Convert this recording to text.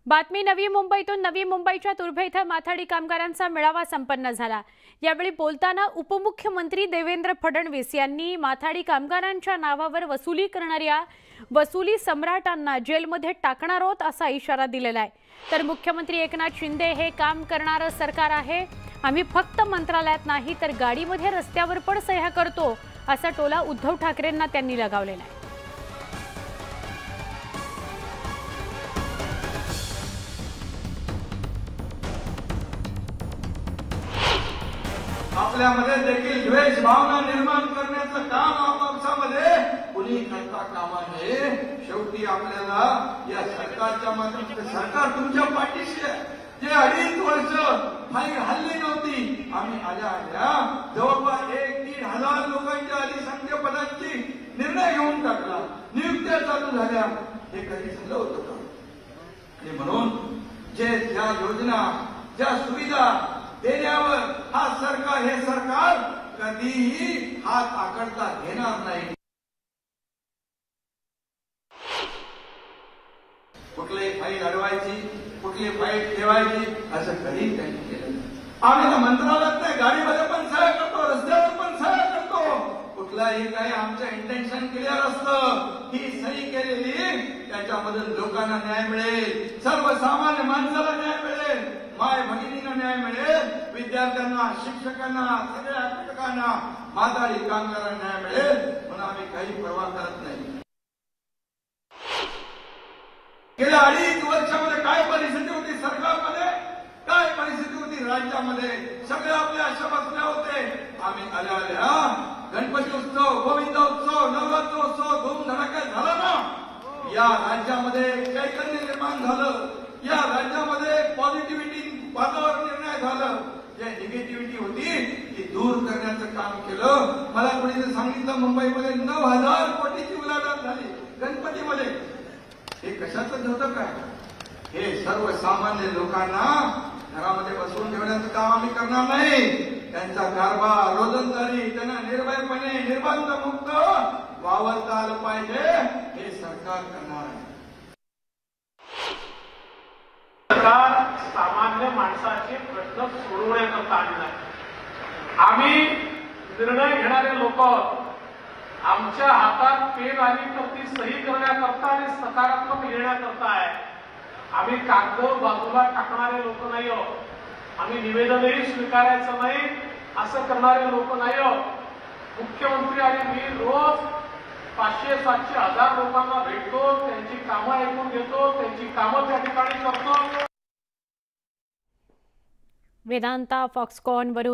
बातमी नवी मुंबईतून। नवी मुंबईच्या तुर्भे इथं माथाडी कामगारांचा मेळावा संपन्न झाला। यावेळी बोलताना उपमुख्यमंत्री देवेंद्र फडणवीस यांनी माथाडी कामगारांच्या नावावर वसुली करणाऱ्या वसुली सम्राटांना जेलमध्ये टाकणार आहोत असा इशारा दिलेला आहे। तर मुख्यमंत्री एकनाथ शिंदे हे काम करणारं सरकार आहे, आम्ही फक्त मंत्रालयात नाही तर गाडीमध्ये रस्त्यावर पण सह्या करतो असा टोला उद्धव ठाकरेंना त्यांनी लगावलेला आहे। आपल्यामध्ये देखील द्वेष भावना निर्माण करण्याचं काम आपापसामध्ये कुणी करता कामा नये। शेवटी आपल्याला या सरकारच्या माध्यमातून सरकार तुमच्या पाठीशी आहे। जे 2.5 वर्ष हल्ली नव्हती, आम्ही आल्या जवळपास 1-1.5 हजार लोकांच्या अधिसंख्य पदांची निर्णय घेऊन टाकला, नियुक्त्या चालू झाल्या। हे कधी झालं होतं का? आणि म्हणून जे ज्या योजना ज्या सुविधा देण्यावर हे सरकार कधीही हात आकडता घेणार नाही। कुठली फाईल अडवायची, कुठली फाईल ठेवायची असं कधी त्यांनी केलं नाही। आम्ही मंत्रालयात नाही, गाडीमध्ये पण सह्या करतो, रस्त्यावर पण सह्या करतो। कुठलाही काही आमचं इंटेन्शन क्लिअर असतं, ही सही केलेली त्याच्यामधून लोकांना न्याय मिळेल, सर्वसामान्य माणसाला न्याय मिळेल, माय भगिनींना न्याय मिळेल, विद्यार्थ्यांना, शिक्षकांना, सगळ्या घटकांना, माथाडी कामगारांना न्याय मिळेल, म्हणून आम्ही काही पर्वा करत नाही। गेल्या 2.5 वर्षामध्ये काय परिस्थिती होती सरकारमध्ये, काय परिस्थिती होती राज्यामध्ये, सगळे आपल्या अशा बसल्या होते। आम्ही आल्या गणपती उत्सव, गोविंद उत्सव, नवरात्रोत्सव धूमधडाक्यात झाला ना। या राज्यामध्ये चैतन्य निर्माण झालं, या राज्यामध्ये पॉझिटिव्हिटी वातावरण निर्माण झालं। जे निगेटिव्हिटी होती ती दूर करण्याचं काम केलं। मला कोणीतरी सांगितलं मुंबईमध्ये 9,000 कोटीची उलाढाल झाली गणपतीमध्ये। हे कशाचं होतं काय? हे सर्वसामान्य लोकांना घरामध्ये बसवून ठेवण्याचं काम आम्ही करणार नाही। त्यांचा कारभार, रोजंदारी त्यांना निर्भयपणे निर्बंध मुक्त वावरता आलं पाहिजे, हे सरकार करणार आहे। सरकार सामान्य माणसाचे प्रश्न सोडवण्याकरता आलेला आहे। आम्ही निर्णय घेणारे लोक, आमच्या हातात पेन आली तर ती सही करण्याकरता आणि सकारात्मक लिहिण्याकरता आहे। आम्ही कागद बाजूला टाकणारे लोक नाही आहोत, आम्ही निवेदनही स्वीकारायचं नाही असं करणारे लोक नाही आहोत। मुख्यमंत्री आणि मी रोज 500-700 हजार लोकांना भेटतो, त्यांची कामं ऐकून घेतो, त्यांची कामं त्या ठिकाणी करतो। वेदांता, फॉक्सकॉन वरून